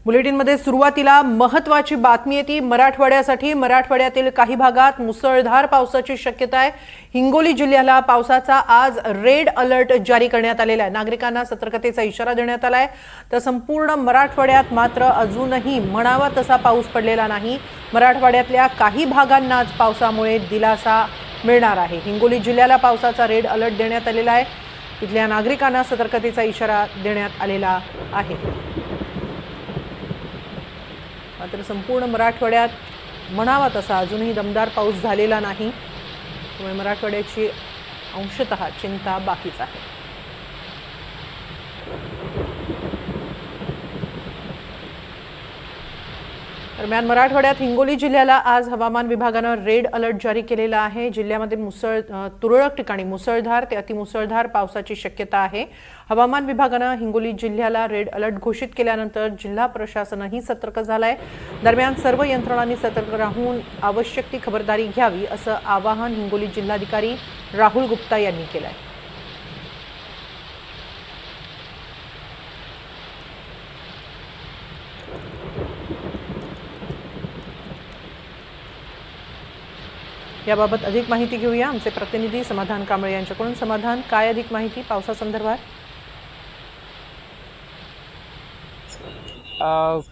बुलेटिनमध्ये सुरुवातीला महत्त्वाची बातमी येते मराठवाड्यासाठी। मराठवाड्यातील काही भागात मुसळधार पावसाची शक्यता आहे। हिंगोली जिल्ह्याला पावसाचा आज रेड अलर्ट जारी करण्यात आलेला आहे। नागरिकांना सतर्कतेचा इशारा देण्यात आला आहे। तर संपूर्ण मराठवाड्यात मात्र अजूनही म्हणावा तसा पाऊस पडलेला नाही। मराठवाड्यातल्या काही भागांना आज पावसामुळे दिलासा मिळणार आहे। हिंगोली जिल्ह्याला पावसाचा रेड अलर्ट देण्यात आलेला आहे। तिथल्या नागरिकांना सतर्कतेचा इशारा देण्यात आलेला आहे। मात्र संपूर्ण मराठवाड्यात म्हणावा तसा अजूनही दमदार पाऊस झालेला नाही। त्यामुळे मराठवाड्याची अंशतः चिंता बाकीच आहे। दरम्यान मराठवाड्यात हिंगोली जिल्ह्याला आज हवामान विभागानं रेड अलर्ट जारी केलेला आहे। जिल्ह्यामध्ये तुरळक ठिकाणी मुसळधार ते अतिमुसळधार पावसाची शक्यता आहे। हवामान विभागानं हिंगोली जिल्ह्याला रेड अलर्ट घोषित केल्यानंतर जिल्हा प्रशासनही सतर्क झालंय। दरम्यान सर्व यंत्रणांनी सतर्क राहून आवश्यक ती खबरदारी घ्यावी असं आवाहन हिंगोली जिल्हाधिकारी राहुल गुप्ता यांनी केलंय। याबाबत अधिक माहिती घेऊया आमचे प्रतिनिधी समाधान कांबळे यांच्याकडून। समाधान, काय अधिक माहिती पावसासंदर्भात?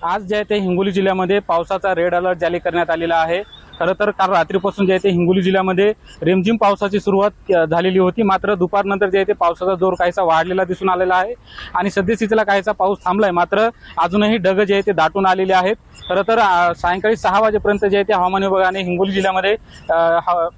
आज जे आहे ते हिंगोली जिल्ह्यामध्ये पावसाचा रेड अलर्ट जारी करण्यात आलेला आहे। खरं तर काल रात्रीपासून जे आहे ते हिंगोली जिल्ह्यामध्ये रिमझिम पावसाची सुरुवात झालेली होती। मात्र दुपारनंतर जे आहे ते पावसाचा जोर काहीसा वाढलेला दिसून आलेला आहे आणि सद्यस्थितीला काहीसा पाऊस थांबलाय। मात्र अजूनही ढग जे आहे ते दाटून आलेले आहेत। खरं तर सायंकाळी 6 वाजेपर्यंत जे आहे ते हवामान विभागाने हिंगोली जिल्ह्यामध्ये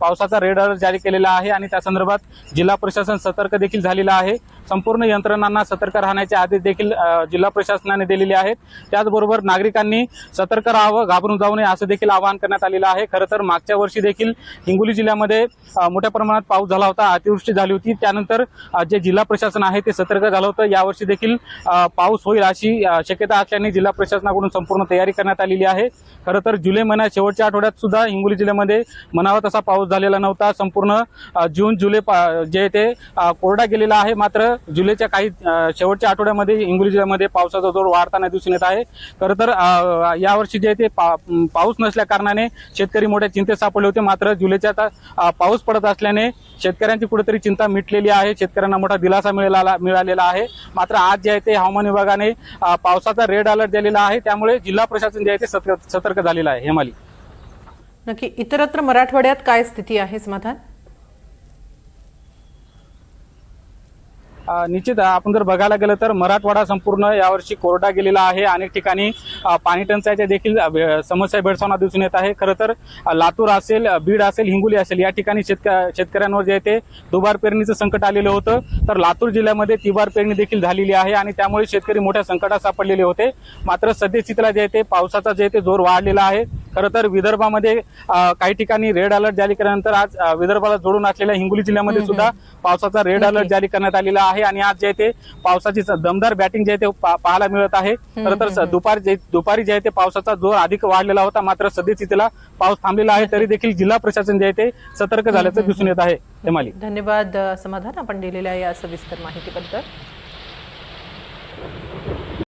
पावसाचा रेड अलर्ट जारी केलेला आहे आणि त्या संदर्भात जिल्हा प्रशासन सतर्क देखील झालेलं आहे। संपूर्ण यंत्रणांना सतर्क राहण्याचे आदेश देखील जिल्हा प्रशासनाने दिलेले आहेत। त्याचबरोबर नागरिकांनी सतर्क राहावं, घाबरून जाऊ नये असं देखील आवाहन करण्यात आलेलं आहे। खरं तर मागच्या वर्षी देखील हिंगोली जिल्ह्यामध्ये मोठ्या प्रमाणात पाऊस झाला होता, अतिवृष्टी झाली होती। त्यानंतर जे जिल्हा प्रशासन आहे ते सतर्क झालं होतं। यावर्षी देखील पाऊस होईल अशी शक्यता असल्याने जिल्हा प्रशासनाकडून संपूर्ण तयारी करण्यात आलेली आहे। खरं तर जुलै महिन्यात शेवटच्या आठवड्यात सुद्धा हिंगोली जिल्ह्यामध्ये म्हणावा तसा पाऊस झालेला नव्हता। संपूर्ण जून जुलै जे ते कोरडा गेलेला आहे। मात्र जुलैच्या काही शेवटच्या आठवड्यामध्ये हिंगोली जिल्ह्यामध्ये पावसाचा जोर वाढताना दिसून येत आहे। खरं तर यावर्षी जे ते पाऊस नसल्या कारणाने शेतकरी मोठ्या चिंतेत सापडले होते। मात्र जुलैच्या पाऊस पडत असल्याने शेतकऱ्यांची कुठेतरी चिंता मिटलेली आहे। शेतकऱ्यांना मोठा दिलासा मिळालेला आहे। मात्र आज जे आहे ते हवामान विभागाने पावसाचा रेड अलर्ट दिलेला आहे। त्यामुळे जिल्हा प्रशासन जे आहे ते सतर्क झालेलं आहे। हेमाली, नक्की इतरत्र मराठवाड्यात काय स्थिती आहे समाधान? निश्चित आपण जर बघायला गेलं तर मराठवाडा संपूर्ण यावर्षी कोरडा गेलेला आहे। अनेक ठिकाणी पाणी टंचाईच्या देखील समस्या भेडसावताना दिसून येत आहे। खरं तर लातूर असेल, बीड असेल, हिंगोली असेल या ठिकाणी शेतकऱ्यांवर जे आहे ते दुबार पेरणीचं संकट आलेलं होतं। तर लातूर जिल्ह्यामध्ये तिबार पेरणी देखील झालेली आहे आणि त्यामुळे शेतकरी मोठ्या संकटात सापडलेले होते। मात्र सद्यस्थितीला जे आहे ते पावसाचा जे आहे ते जोर वाढलेला आहे। खरं तर विदर्भामध्ये काही ठिकाणी रेड अलर्ट जारी केल्यानंतर आज विदर्भाला जोडून असलेल्या हिंगोली जिल्ह्यामध्ये सुद्धा पावसाचा रेड अलर्ट जारी करण्यात आलेला आहे आणि आज जे आहे ते पावसाची दमदार बॅटिंग जे आहे ते पाहायला मिळत आहे। खरं तर दुपारी जे आहे ते पावसाचा जोर अधिक वाढलेला होता। मात्र सद्यस्थितीला पाऊस थांबलेला आहे, तरी देखील जिल्हा प्रशासन जे आहे ते सतर्क झाल्याचं दिसून येत आहे। धन्यवाद समाधान, आपण दिलेल्या या सविस्तर माहितीबद्दल।